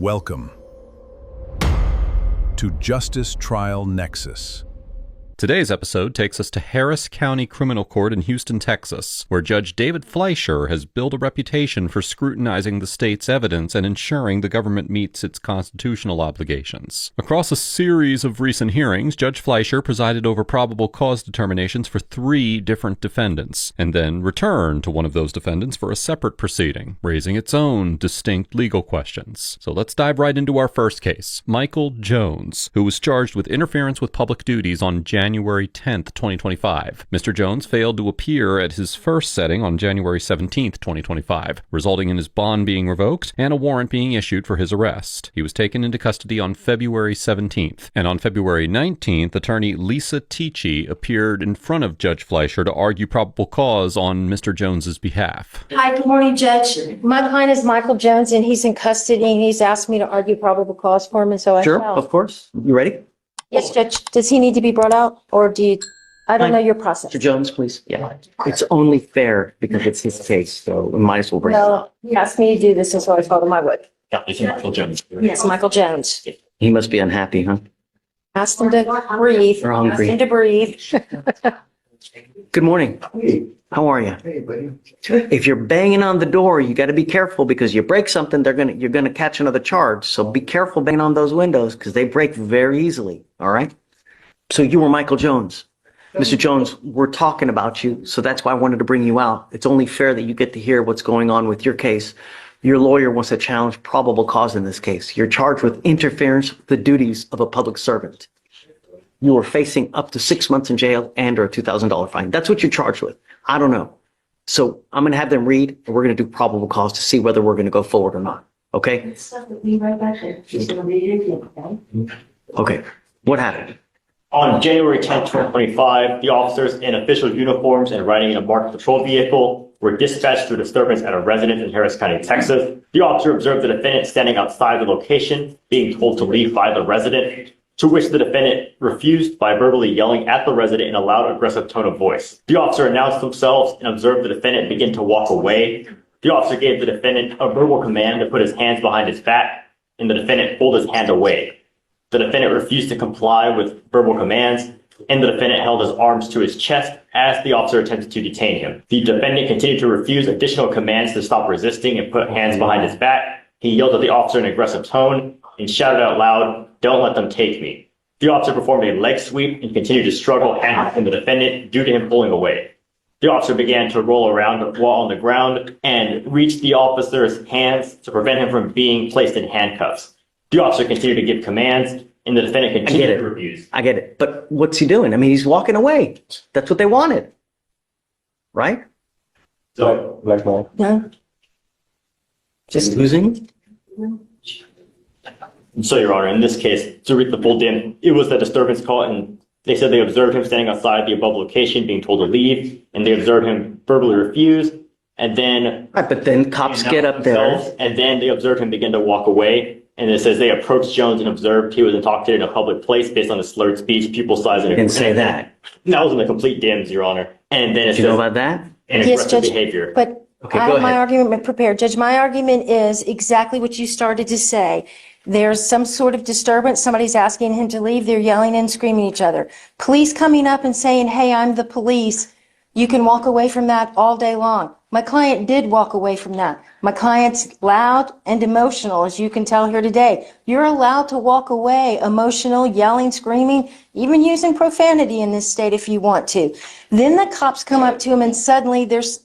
Welcome to Justice Trial Nexus. Today's episode takes us to Harris County Criminal Court in Houston, Texas, where Judge David Fleischer has built a reputation for scrutinizing the state's evidence and ensuring the government meets its constitutional obligations. Across a series of recent hearings, Judge Fleischer presided over probable cause determinations for 3 different defendants, and then returned to one of those defendants for a separate proceeding, raising its own distinct legal questions. So let's dive right into our first case, Michael Jones, who was charged with interference with public duties on January 10th, 2025. Mr. Jones failed to appear at his first setting on January 17th, 2025, resulting in his bond being revoked and a warrant being issued for his arrest. He was taken into custody on February 17th, and on February 19th, attorney Lisa Tichy appeared in front of Judge Fleischer to argue probable cause on Mr. Jones's behalf. Hi, good morning, Judge. My client is Michael Jones, and he's in custody, and he's asked me to argue probable cause for him, and so I Sure, shall. of course. You ready? Yes, Judge. Does he need to be brought out, or do you, I don't know your process. Mr. Jones, please. Yeah. It's only fair because it's his case, so we might as well bring it No, up. he asked me to do this, and so I told him I would. Yeah, it's Michael Jones. Yes, Michael Jones. He must be unhappy, huh? Asked him to breathe. Or hungry. Asked him to breathe. Good morning. How are you? Hey, buddy. If you're banging on the door, you got to be careful because you break something, you're gonna catch another charge. So be careful banging on those windows because they break very easily. All right. So you were Michael Jones. Mr. Jones, we're talking about you, so that's why I wanted to bring you out. It's only fair that you get to hear what's going on with your case. Your lawyer wants to challenge probable cause in this case. You're charged with interference with the duties of a public servant. You are facing up to 6 months in jail and or a $2,000 fine. That's what you're charged with. I don't know. So I'm going to have them read, and we're going to do probable cause to see whether we're going to go forward or not. Okay? Okay. What happened? On January 10th, 2025, the officers in official uniforms and riding in a marked patrol vehicle were dispatched to a disturbance at a residence in Harris County, Texas. The officer observed the defendant standing outside the location, being told to leave by the resident, to which the defendant refused by verbally yelling at the resident in a loud, aggressive tone of voice. The officer announced themselves and observed the defendant begin to walk away. The officer gave the defendant a verbal command to put his hands behind his back, and the defendant pulled his hand away. The defendant refused to comply with verbal commands, and the defendant held his arms to his chest as the officer attempted to detain him. The defendant continued to refuse additional commands to stop resisting and put hands behind his back. He yelled at the officer in an aggressive tone and shouted out loud, "Don't let them take me." The officer performed a leg sweep and continued to struggle handcuffing the defendant due to him pulling away. The officer began to roll around while on the ground and reached the officer's hands to prevent him from being placed in handcuffs. The officer continued to give commands, and the defendant continued to refuse. I get it. But what's he doing? I mean, he's walking away. That's what they wanted. Right? So, No. Just losing? Your Honor, in this case, to read the full dim, it was the disturbance call, and they said they observed him standing outside the above location, being told to leave, and they observed him verbally refuse, and then... Right, but then cops get up there. And then they observed him begin to walk away, and it says they approached Jones and observed he was intoxicated in a public place based on his slurred speech, pupil size, and... Didn't say that. That was in the complete dims, Your Honor. And then it Do you know says... about that? And Yes, aggressive Judge, behavior. but Okay, I go have my ahead. argument prepared. Judge, my argument is exactly what you started to say. There's some sort of disturbance. Somebody's asking him to leave. They're yelling and screaming at each other. Police coming up and saying, "Hey, I'm the police." You can walk away from that all day long. My client did walk away from that. My client's loud and emotional, as you can tell here today. You're allowed to walk away emotional, yelling, screaming, even using profanity in this state if you want to. Then the cops come up to him and suddenly there's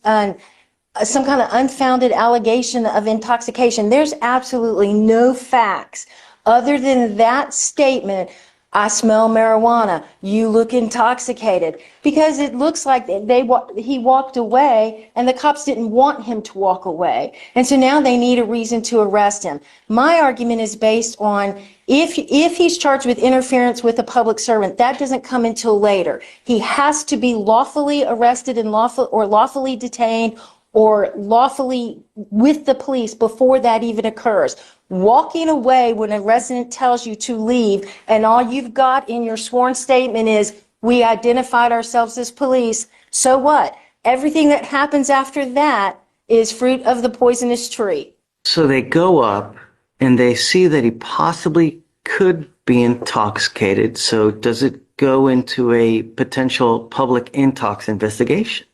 some kind of unfounded allegation of intoxication. There's absolutely no facts other than that statement. "I smell marijuana. You look intoxicated," because it looks like he walked away and the cops didn't want him to walk away. And so now they need a reason to arrest him. My argument is based on if he's charged with interference with a public servant, that doesn't come until later. He has to be lawfully arrested and lawfully detained or lawfully with the police before that even occurs. Walking away when a resident tells you to leave and all you've got in your sworn statement is, "We identified ourselves as police," so what? Everything that happens after that is fruit of the poisonous tree. So they go up and they see that he possibly could be intoxicated. So does it go into a potential public intox investigation?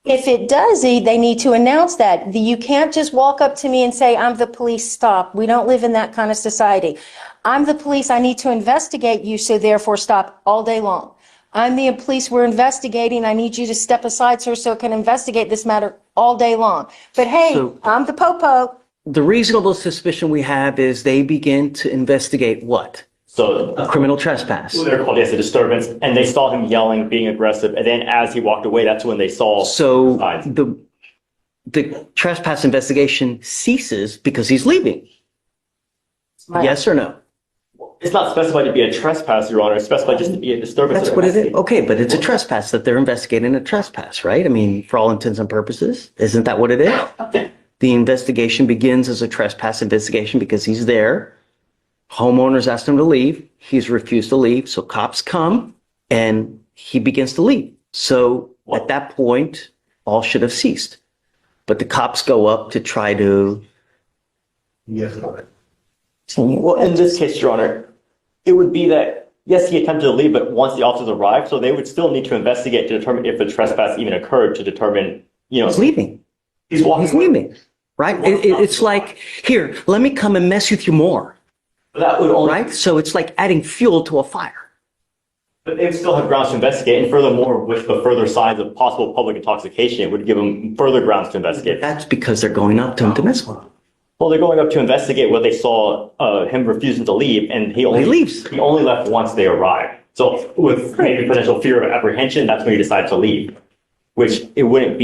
If it does, they need to announce that. You can't just walk up to me and say, I'm the police, stop. We don't live in that kind of society. I'm the police, I need to investigate you, so therefore stop all day long. I'm the police, we're investigating, I need you to step aside, sir, so I can investigate this matter all day long. But hey, I'm the popo. The reasonable suspicion we have is they begin to investigate what? So A criminal trespass. they're called, yes, a disturbance, and they saw him yelling, being aggressive, and then as he walked away, that's when they saw. So signs. the trespass investigation ceases because he's leaving. Yes or no? It's not specified to be a trespass, Your Honor. It's specified just to be a disturbance. That's what it is. Okay, but it's a trespass that they're investigating a trespass, right? I mean, for all intents and purposes, isn't that what it is? The investigation begins as a trespass investigation because he's there. Homeowners asked him to leave. He's refused to leave. So cops come and he begins to leave. So at that point, all should have ceased. But the cops go up to try to. Well, in this case, Your Honor, it would be that, yes, he attempted to leave, but once the officers arrived, so they would still need to investigate to determine if the trespass even occurred, to determine, He's leaving. He's walking. He's leaving, right? It's like, here, let me come and mess with you more, That would only, right? So it's like adding fuel to a fire. but they would still have grounds to investigate, and furthermore, with the further signs of possible public intoxication, it would give them further grounds to investigate. That's because they're going up to him to mess with him. Well, they're going up to investigate what they saw him refusing to leave, and he leaves. He only left once they arrived. So with maybe potential fear of apprehension, that's when he decided to leave, which it wouldn't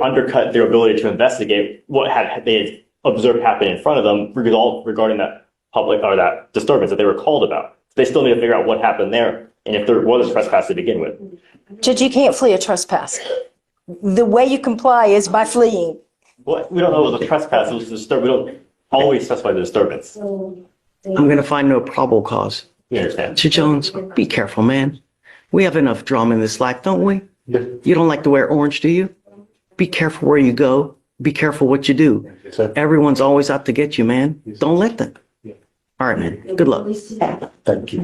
undercut their ability to investigate what they had observed happen in front of them regarding that public or that disturbance that they were called about. They still need to figure out what happened there and if there was a trespass to begin with. Judge, you can't flee a trespass. The way you comply is by fleeing. Well, we don't know it was a trespass, it was a disturbance. We don't always specify the disturbance. I'm going to find no probable cause. You understand? Mr. Jones, be careful, man. We have enough drama in this life, don't we? You don't like to wear orange, do you? Be careful where you go. Be careful what you do. Everyone's always out to get you, man. Don't let them. All right, man. Good luck. Thank you.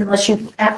Unless you. I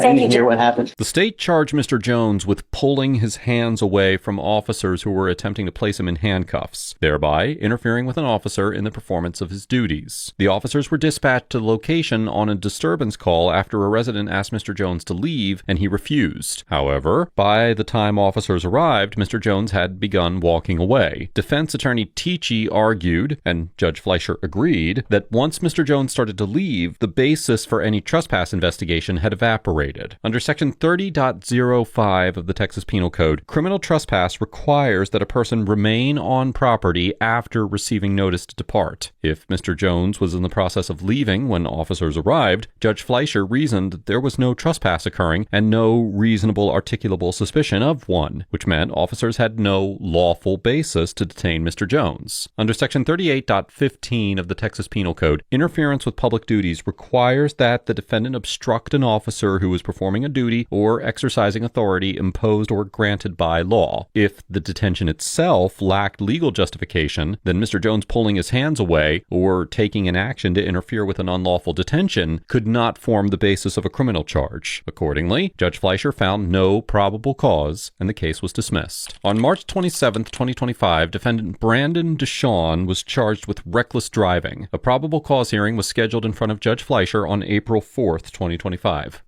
didn't hear what happened. The state charged Mr. Jones with pulling his hands away from officers who were attempting to place him in handcuffs, thereby interfering with an officer in the performance of his duties. The officers were dispatched to the location on a disturbance call after a resident asked Mr. Jones to leave, and he refused. However, by the time officers arrived, Mr. Jones had begun walking away. Defense attorney Tichy argued, and Judge Fleischer agreed, that once Mr. Jones started to leave, the basis for any trespass investigation had evaporated. Under Section 30.05 of the Texas Penal Code, criminal trespass requires that a person remain on property after receiving notice to depart. If Mr. Jones was in the process of leaving when officers arrived, Judge Fleischer reasoned that there was no trespass occurring and no reasonable articulable suspicion of one, which meant officers had no lawful basis to detain Mr. Jones. Under Section 38.15 of the Texas Penal Code, interference with public duties requires that the defendant obstruct an officer who is performing a duty or exercising authority imposed or granted by law. If the detention itself lacked legal justification, then Mr. Jones pulling his hands away or taking an action to interfere with an unlawful detention could not form the basis of a criminal charge. Accordingly, Judge Fleischer found no probable cause, and the case was dismissed. On March 27, 2025, defendant Brandon Deshawn was charged with reckless driving. A probable cause hearing was scheduled in front of Judge Fleischer on April 4th, 2025.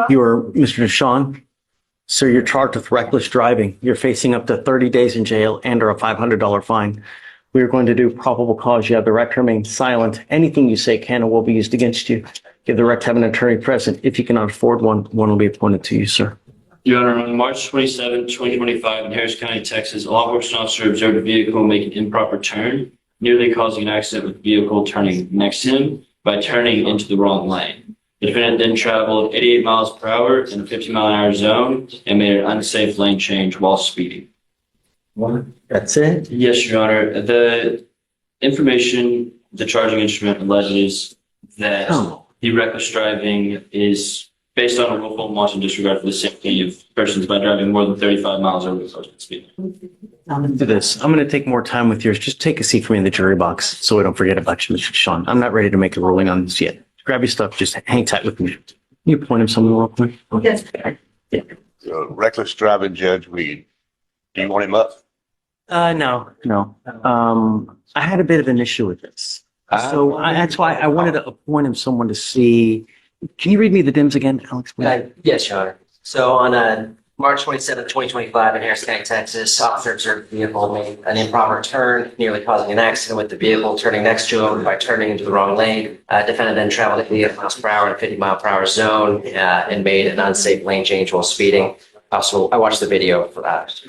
You are Mr. Deshawn. Sir, you're charged with reckless driving. You're facing up to 30 days in jail and or a $500 fine. We are going to do probable cause. You have the right to remain silent. Anything you say can and will be used against you. You have the right to have an attorney present. If you cannot afford one, one will be appointed to you, sir. Your Honor, on March 27, 2025, in Harris County, Texas, a law enforcement officer observed a vehicle make an improper turn, nearly causing an accident with the vehicle turning next to him by turning into the wrong lane. The defendant then traveled 88 miles per hour in a 50-mile-an-hour zone and made an unsafe lane change while speeding. What? That's it? Yes, Your Honor. The information, the charging instrument alleges that the reckless driving is based on a willful and wanton disregard for the safety of persons by driving more than 35 miles over the posted speed limit. I'm going to do this. I'm going to take more time with yours. Just take a seat for me in the jury box so we don't forget about you, Mr. Sean. I'm not ready to make a ruling on this yet. Grab your stuff. Just hang tight with me. Can you point him somewhere real quick? Yes. Yeah. Reckless driving, Judge Reed. Do you want him up? No. I had a bit of an issue with this. That's why I wanted to appoint him someone to see. Can you read me the DIMS again, Alex? please? Yes, Your Honor. So on March 27, 2025 in Harris County, Texas, officer observed the vehicle made an improper turn, nearly causing an accident with the vehicle turning next to him by turning into the wrong lane. Defendant then traveled at 80 miles per hour in a 50 mile per hour zone and made an unsafe lane change while speeding. Also, I watched the video for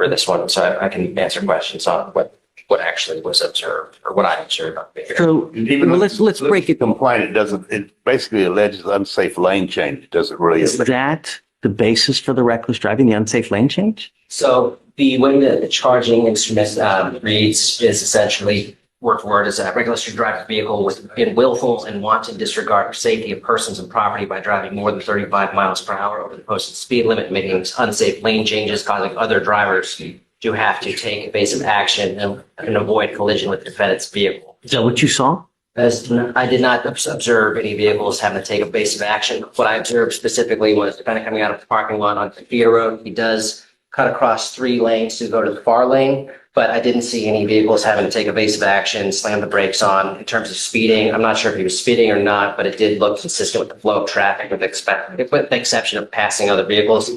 this one, so I can answer questions on what actually was observed or what I observed on video. So well, let's break it. Complaint, it basically alleges unsafe lane change. It doesn't really. Is that the basis for the reckless driving, the unsafe lane change? So the way that the charging instrument reads is essentially word for word is a reckless driving vehicle in willful and wanton disregard for safety of persons and property by driving more than 35 miles per hour over the posted speed limit, making unsafe lane changes, causing other drivers to have to take evasive action and avoid collision with the defendant's vehicle. Is that what you saw? As I did not observe any vehicles having to take evasive action. What I observed specifically was the defendant coming out of the parking lot on Theater Road. He does cut across 3 lanes to go to the far lane, but I didn't see any vehicles having to take evasive action, slam the brakes on. In terms of speeding, I'm not sure if he was speeding or not, but it did look consistent with the flow of traffic with the exception of passing other vehicles.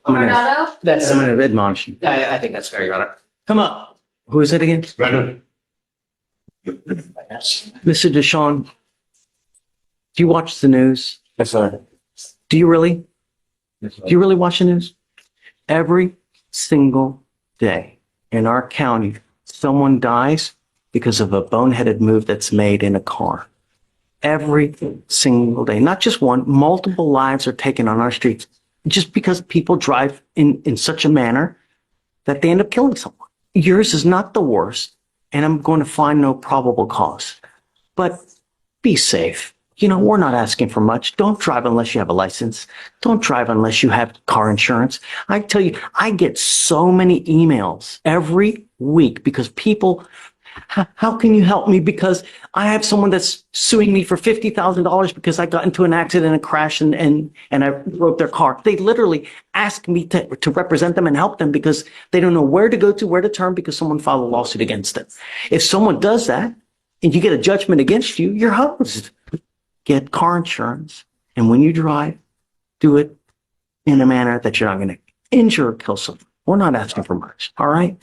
I'm going to admonish you. I think that's fair, Your Honor. Come up. Who is it again? Brandon. Mr. Deshawn, do you watch the news? Yes, sir. Do you really? Do you really watch the news? Every single day in our county, someone dies because of a boneheaded move that's made in a car. Every single day, not just one, multiple lives are taken on our streets just because people drive in such a manner that they end up killing someone. Yours is not the worst, and I'm going to find no probable cause. But be safe. You know, we're not asking for much. Don't drive unless you have a license. Don't drive unless you have car insurance. I tell you, I get so many emails every week because people, how can you help me? Because I have someone that's suing me for $50,000 because I got into an accident and crashed and I broke their car. They literally ask me to represent them and help them because they don't know where to go to, where to turn because someone filed a lawsuit against them. If someone does that and you get a judgment against you, you're hosed. Get car insurance, and when you drive, do it in a manner that you're not going to injure or kill someone. We're not asking for much, all right?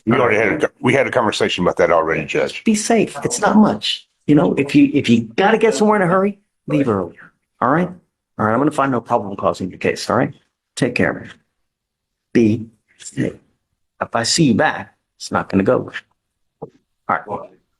We had a conversation about that already, Judge. Be safe. It's not much. You know, if you got to get somewhere in a hurry, leave earlier, all right? All right, I'm going to find no probable cause in your case, all right? Take care, man. Be safe. If I see you back, it's not going to go. All right,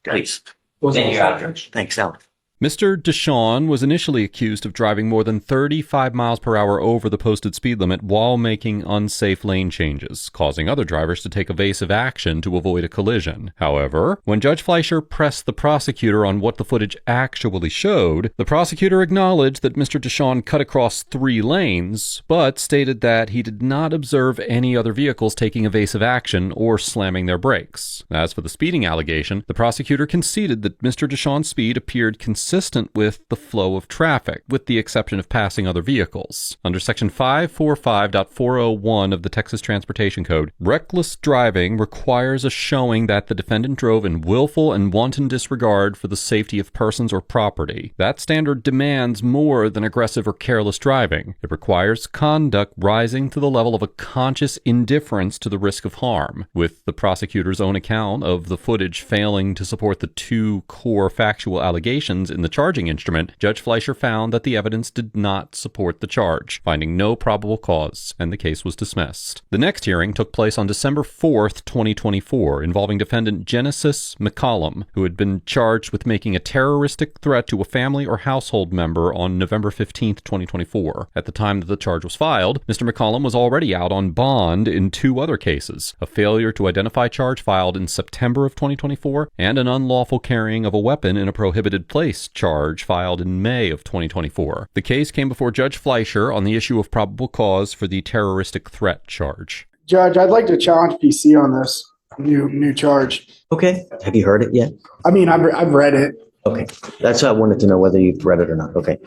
please. Thank you, Your Honor. Thanks, Alex. Mr. Deshawn was initially accused of driving more than 35 miles per hour over the posted speed limit while making unsafe lane changes, causing other drivers to take evasive action to avoid a collision. However, when Judge Fleischer pressed the prosecutor on what the footage actually showed, the prosecutor acknowledged that Mr. Deshawn cut across 3 lanes, but stated that he did not observe any other vehicles taking evasive action or slamming their brakes. As for the speeding allegation, the prosecutor conceded that Mr. Deshawn's speed appeared consistent with the flow of traffic, with the exception of passing other vehicles. Under Section 545.401 of the Texas Transportation Code, reckless driving requires a showing that the defendant drove in willful and wanton disregard for the safety of persons or property. That standard demands more than aggressive or careless driving. It requires conduct rising to the level of a conscious indifference to the risk of harm, with the prosecutor's own account of the footage failing to support the 2 core factual allegations in the charging instrument. Judge Fleischer found that the evidence did not support the charge, finding no probable cause, and the case was dismissed. The next hearing took place on December 4th, 2024, involving defendant Genesis McCollum, who had been charged with making a terroristic threat to a family or household member on November 15th, 2024. At the time that the charge was filed, Mr. McCollum was already out on bond in 2 other cases, a failure to identify charge filed in September of 2024, and an unlawful carrying of a weapon in a prohibited place proceedings charge filed in May of 2024. The case came before Judge Fleischer on the issue of probable cause for the terroristic threat charge. Judge, I'd like to challenge PC on this new charge. Okay. Have you heard it yet? I mean, I've read it. Okay. That's why I wanted to know whether you've read it or not. Okay.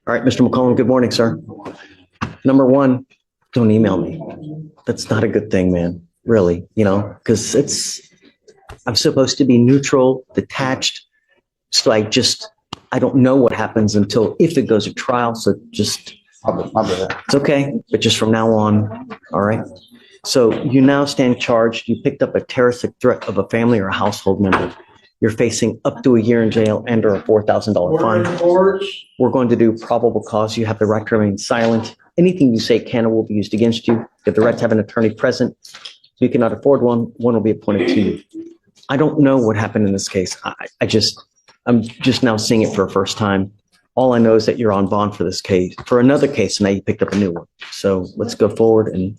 All right, Mr. McCollum, good morning, sir. Number one, don't email me. That's not a good thing, man. Really, because I'm supposed to be neutral, detached. So I don't know what happens until if it goes to trial. So just, it's okay. But just from now on, all right. So you now stand charged. You picked up a terroristic threat of a family or a household member. You're facing up to a year in jail and or a $4,000 fine. We're going to do probable cause. You have the right to remain silent. Anything you say can or will be used against you. You have the right to have an attorney present. If you cannot afford one will be appointed to you. I don't know what happened in this case. I'm just now seeing it for a first time. All I know is that you're on bond for this case, for another case, and now you picked up a new one. So let's go forward and.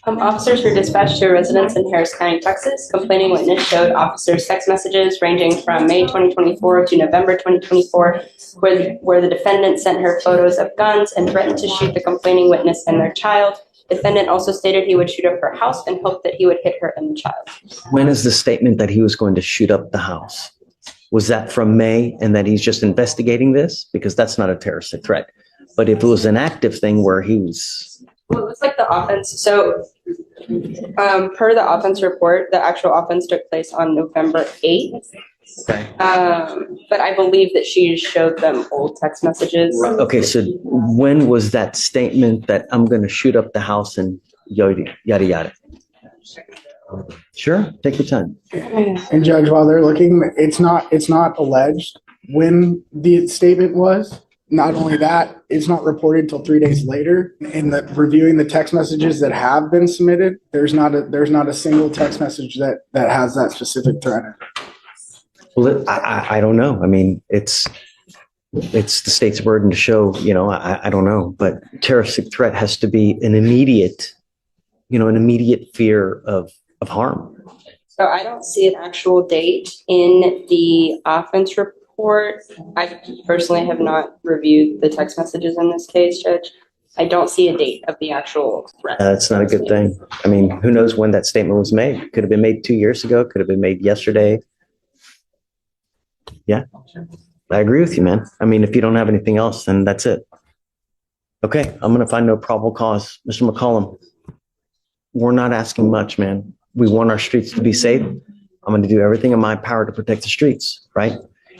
Officers were dispatched to a residence in Harris County, Texas. Complaining witness showed officers text messages ranging from May 2024 to November 2024, where the defendant sent her photos of guns and threatened to shoot the complaining witness and their child. Defendant also stated he would shoot up her house and hoped that he would hit her and the child. When is the statement that he was going to shoot up the house? Was that from May and that he's just investigating this? Because that's not a terroristic threat. But if it was an active thing where he was. Well, it looks like the offense. So per the offense report, the actual offense took place on November 8th. Okay. But I believe that she showed them old text messages. Okay, so when was that statement that I'm going to shoot up the house and yada, yada? Sure, take your time. And Judge, while they're looking, it's not alleged when the statement was. Not only that, it's not reported till 3 days later. In the reviewing the text messages that have been submitted, there's not a single text message that has that specific threat in it. Well, I don't know. I mean, it's the state's burden to show, I don't know, but terroristic threat has to be an immediate fear of harm. So I don't see an actual date in the offense report. I personally have not reviewed the text messages in this case, Judge. I don't see a date of the actual threat. That's not a good thing. I mean, who knows when that statement was made? Could have been made 2 years ago. Could have been made yesterday. Yeah, I agree with you, man. I mean, if you don't have anything else, then that's it. Okay, I'm going to find no probable cause. Mr. McCollum, we're not asking much, man. We want our streets to be safe. I'm going to do everything in my power to protect the streets, right?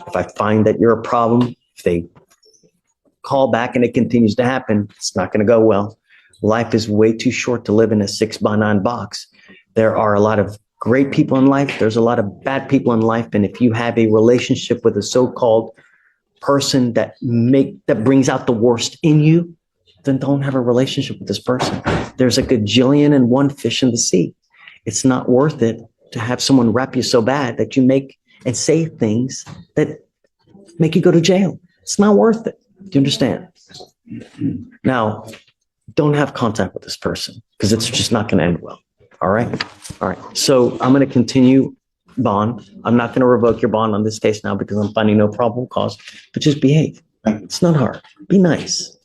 If I find that you're a problem, if they call back and it continues to happen, it's not going to go well. Life is way too short to live in a 6x9 box. There are a lot of great people in life. There's a lot of bad people in life. And if you have a relationship with a so-called person that brings out the worst in you, then don't have a relationship with this person. There's a gajillion and one fish in the sea. It's not worth it to have someone rap you so bad that you make and say things that make you go to jail. It's not worth it. Do you understand? Now, don't have contact with this person because it's just not going to end well. All right. All right. So I'm going to continue bond. I'm not going to revoke your bond on this case now because I'm finding no probable cause, but just behave. It's not hard. Be nice.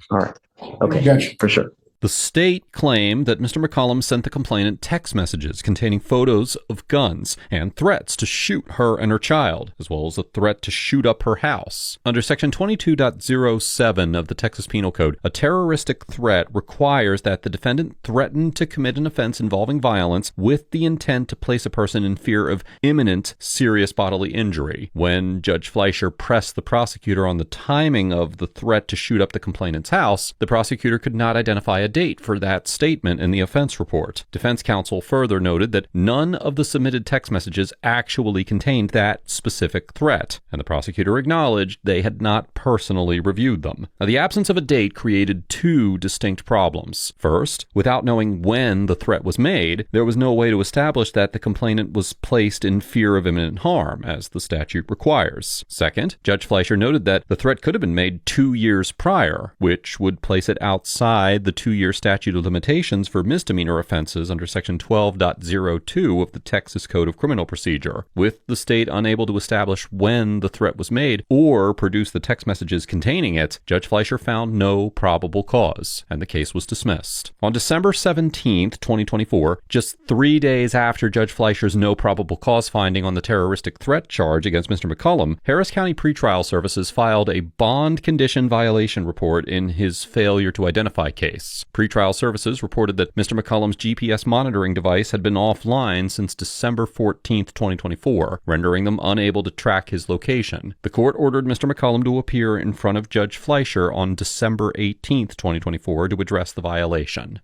All right. Okay. Judge. For sure. The state claimed that Mr. McCollum sent the complainant text messages containing photos of guns and threats to shoot her and her child, as well as a threat to shoot up her house. Under Section 22.07 of the Texas Penal Code, a terroristic threat requires that the defendant threaten to commit an offense involving violence with the intent to place a person in fear of imminent serious bodily injury. When Judge Fleischer pressed the prosecutor on the timing of the threat to shoot up the complainant's house, the prosecutor could not identify a date for that statement in the offense report. Defense counsel further noted that none of the submitted text messages actually contained that specific threat, and the prosecutor acknowledged they had not personally reviewed them. Now, the absence of a date created two distinct problems. First, without knowing when the threat was made, there was no way to establish that the complainant was placed in fear of imminent harm, as the statute requires. Second, Judge Fleischer noted that the threat could have been made 2 years prior, which would place it outside the 2-year 2-year statute of limitations for misdemeanor offenses under Section 12.02 of the Texas Code of Criminal Procedure. With the state unable to establish when the threat was made or produce the text messages containing it, Judge Fleischer found no probable cause, and the case was dismissed. On December 17, 2024, just 3 days after Judge Fleischer's no probable cause finding on the terroristic threat charge against Mr. McCollum, Harris County Pretrial Services filed a bond condition violation report in his failure to identify case. Pretrial Services reported that Mr. McCollum's GPS monitoring device had been offline since December 14, 2024, rendering them unable to track his location. The court ordered Mr. McCollum to appear in front of Judge Fleischer on December 18, 2024, to address the violation.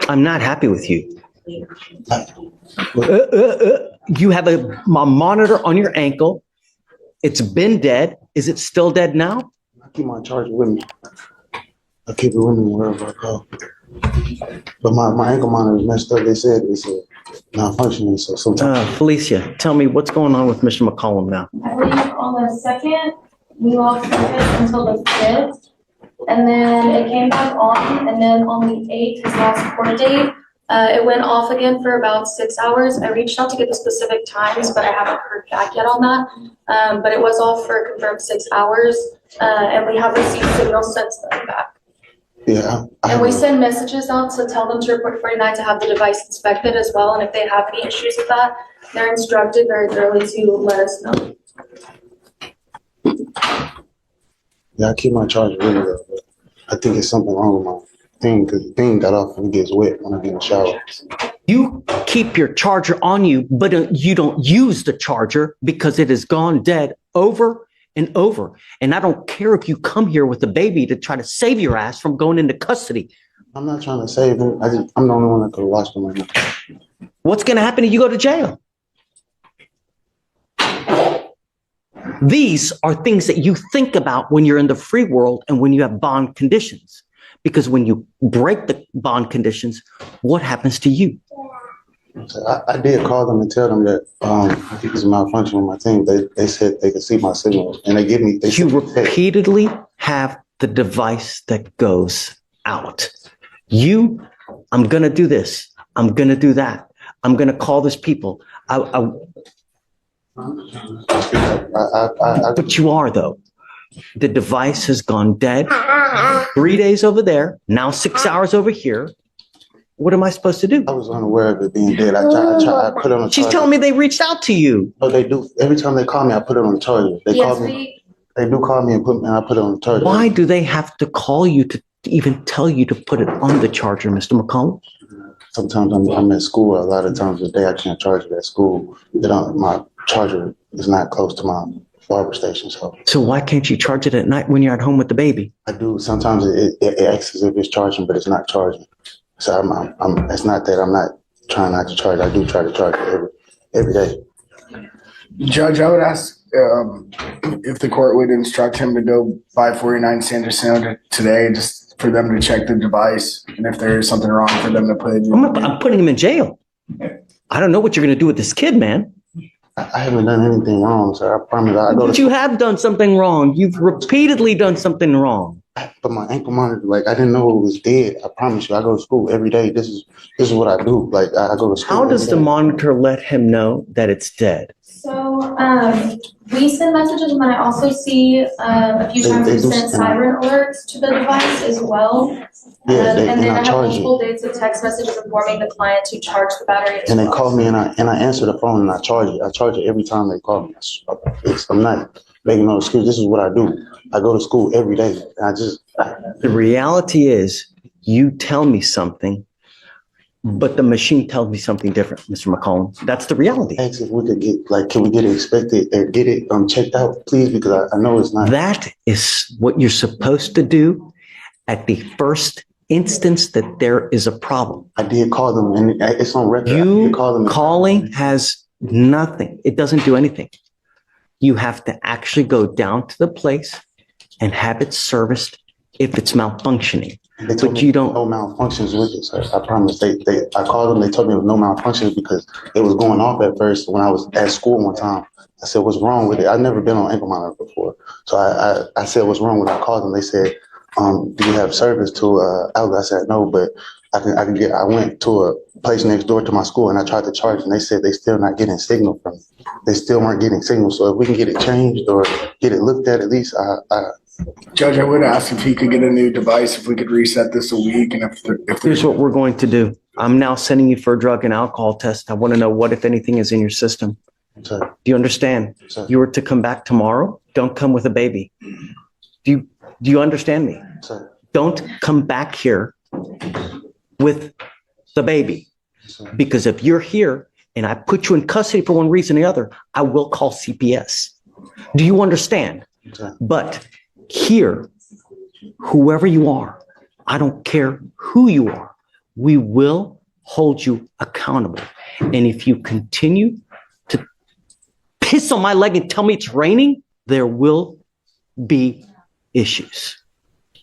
I'm not happy with you. You have a monitor on your ankle. It's been dead. Is it still dead now? I keep my charger with me. I keep it with me wherever I go. But my ankle monitor is messed up. They said it's not functioning. So sometimes. Felicia, tell me what's going on with Mr. McCollum now. I believe on the 2nd, we lost service until the 5th. And then it came back on. And then on the 8th, his last court date, it went off again for about 6 hours. I reached out to get the specific times, but I haven't heard back yet on that. But it was off for a confirmed 6 hours. And we have received signals since then back. Yeah. And we send messages out to tell them to report 49 to have the device inspected as well. And if they have any issues with that, they're instructed very thoroughly to let us know. Yeah, I keep my charger with me though. But I think it's something wrong with my thing because the thing got off and it gets wet when I get in the shower. You keep your charger on you, but you don't use the charger because it has gone dead over and over. And I don't care if you come here with a baby to try to save your ass from going into custody. I'm not trying to save him. I'm the only one that could watch them right now. What's going to happen if you go to jail? These are things that you think about when you're in the free world and when you have bond conditions. Because when you break the bond conditions, what happens to you? I did call them and tell them that I think it's a malfunction with my team. They said they could see my signals and they give me. You repeatedly have the device that goes out. I'm going to do this. I'm going to do that. I'm going to call this people. But you are, though. The device has gone dead. 3 days over there. Now 6 hours over here. What am I supposed to do? I was unaware of it being dead. I put it on the charger. She's telling me they reached out to you. No, they do. Every time they call me, I put it on the charger. They call me. They do call me and I put it on the charger. Why do they have to call you to even tell you to put it on the charger, Mr. McCollum? Sometimes I'm at school. A lot of times a day I can't charge it at school. My charger is not close to my barber station. So why can't you charge it at night when you're at home with the baby? I do. Sometimes it acts as if it's charging, but it's not charging. So it's not that I'm not trying not to charge. I do try to charge it every day. Judge, I would ask if the court would instruct him to go by 49 Sanderson today, just for them to check the device, and if there is something wrong, for them to put it in. I'm putting him in jail. I don't know what you're going to do with this kid, man. I haven't done anything wrong, sir. I promise. But you have done something wrong. You've repeatedly done something wrong. But my ankle monitor, I didn't know it was dead. I promise you, I go to school every day. This is what I do. I go to school. How does the monitor let him know that it's dead? So we send messages, and then I also see a few times we send siren alerts to the device as well. Yeah, and then I have multiple dates of text messages informing the client to charge the battery. And they call me and I answer the phone and I charge it. I charge it every time they call me. I'm not making no excuse. This is what I do. I go to school every day. The reality is you tell me something, but the machine tells me something different, Mr. McCollum. That's the reality. Ask if we could get, can we get it inspected or get it checked out, please? Because I know it's not. That is what you're supposed to do at the first instance that there is a problem. I did call them and it's on record. You calling has nothing. It doesn't do anything. You have to actually go down to the place and have it serviced if it's malfunctioning. But you don't. No malfunctions with it, sir. I promise. I called them. They told me there was no malfunctions because it was going off at first when I was at school one time. I said, what's wrong with it? I've never been on ankle monitor before. So I said, what's wrong with it? I called them. They said, do you have service to outlet? I said, no, but I went to a place next door to my school and I tried to charge and they said they still not getting signal from me. They still weren't getting signal. So if we can get it changed or get it looked at least, Judge, I would ask if he could get a new device, if we could reset this a week, and if Here's what we're going to do. I'm now sending you for a drug and alcohol test. I want to know what, if anything, is in your system. Sir. Do you understand? Sir. You were to come back tomorrow. Don't come with a baby. Do you understand me? Sir. Don't come back here with the baby. Sir. Because if you're here and I put you in custody for one reason or the other, I will call CPS. Do you understand? Sir. But here, whoever you are, I don't care who you are, we will hold you accountable. And if you continue to piss on my leg and tell me it's raining, there will be issues.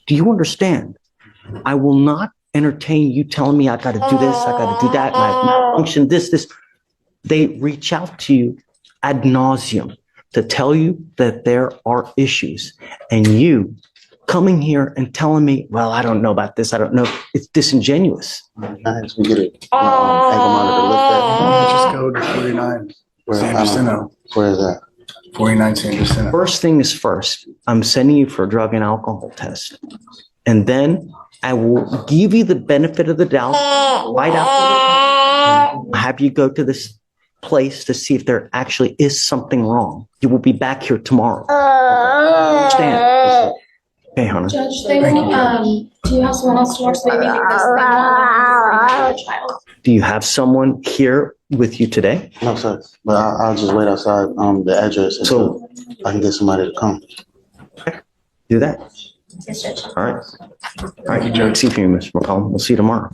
Do you understand? I will not entertain you telling me I got to do this, I got to do that, and I malfunction this. They reach out to you ad nauseum to tell you that there are issues, and you coming here and telling me, well, I don't know about this, I don't know, it's disingenuous. Nice, we get it. Ankle monitor looked just go to 49 San Jacinto. Where is that? 49 San Jacinto. First thing is first, I'm sending you for a drug and alcohol test. And then I will give you the benefit of the doubt right after. Have you go to this place to see if there actually is something wrong. You will be back here tomorrow. Understand? Okay, Hannah. Judge, they will, do you have someone else to watch the baby because they won't have a child? Do you have someone here with you today? No, sir. But I'll just wait outside the address until I can get somebody to come. Do that. Yes, Judge. All right. All right, you Joe. See you, Mr. McCollum. We'll see you tomorrow.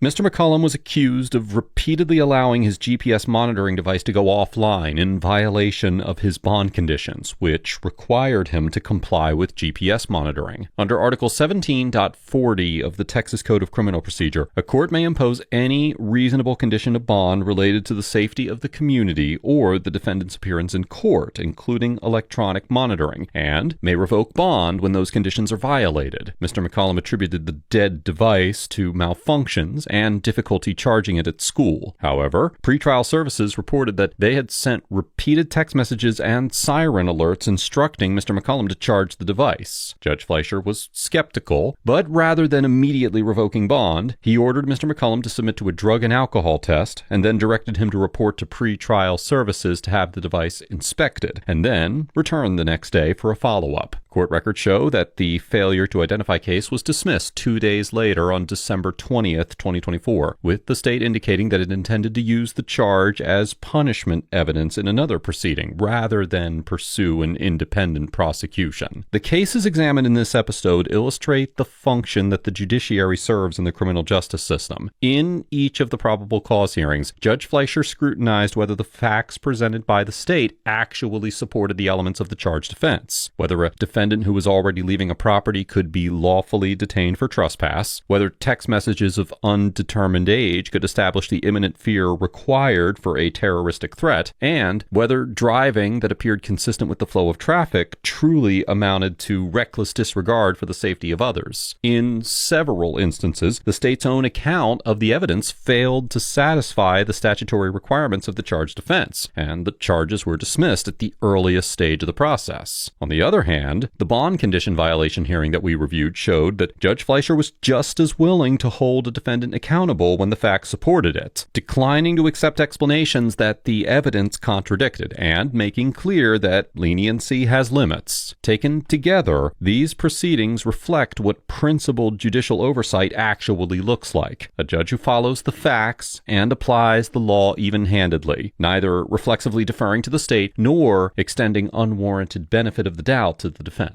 Mr. McCollum was accused of repeatedly allowing his GPS monitoring device to go offline in violation of his bond conditions, which required him to comply with GPS monitoring. Under Article 17.40 of the Texas Code of Criminal Procedure, a court may impose any reasonable condition of bond related to the safety of the community or the defendant's appearance in court, including electronic monitoring, and may revoke bond when those conditions are violated. Mr. McCollum attributed the dead device to malfunctions and difficulty charging it at school. However, pretrial services reported that they had sent repeated text messages and siren alerts instructing Mr. McCollum to charge the device. Judge Fleischer was skeptical, but rather than immediately revoking bond, he ordered Mr. McCollum to submit to a drug and alcohol test and then directed him to report to pretrial services to have the device inspected and then return the next day for a follow-up. Court records show that the failure to identify case was dismissed 2 days later on December 20th, 2024, with the state indicating that it intended to use the charge as punishment evidence in another proceeding rather than pursue an independent prosecution. The cases examined in this episode illustrate the function that the judiciary serves in the criminal justice system. In each of the probable cause hearings, Judge Fleischer scrutinized whether the facts presented by the state actually supported the elements of the charged offense, whether a defendant who was already leaving a property could be lawfully detained for trespass, whether text messages of undetermined age could establish the imminent fear required for a terroristic threat, and whether driving that appeared consistent with the flow of traffic truly amounted to reckless disregard for the safety of others. In several instances, the state's own account of the evidence failed to satisfy the statutory requirements of the charged offense, and the charges were dismissed at the earliest stage of the process. On the other hand, the bond condition violation hearing that we reviewed showed that Judge Fleischer was just as willing to hold a defendant accountable when the facts supported it, declining to accept explanations that the evidence contradicted, and making clear that leniency has limits. Taken together, these proceedings reflect what principled judicial oversight actually looks like: a judge who follows the facts and applies the law even-handedly, neither reflexively deferring to the state nor extending unwarranted benefit of the doubt to the defense.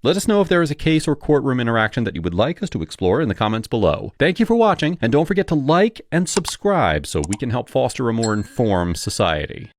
Let us know if there is a case or courtroom interaction that you would like us to explore in the comments below. Thank you for watching, and don't forget to like and subscribe so we can help foster a more informed society.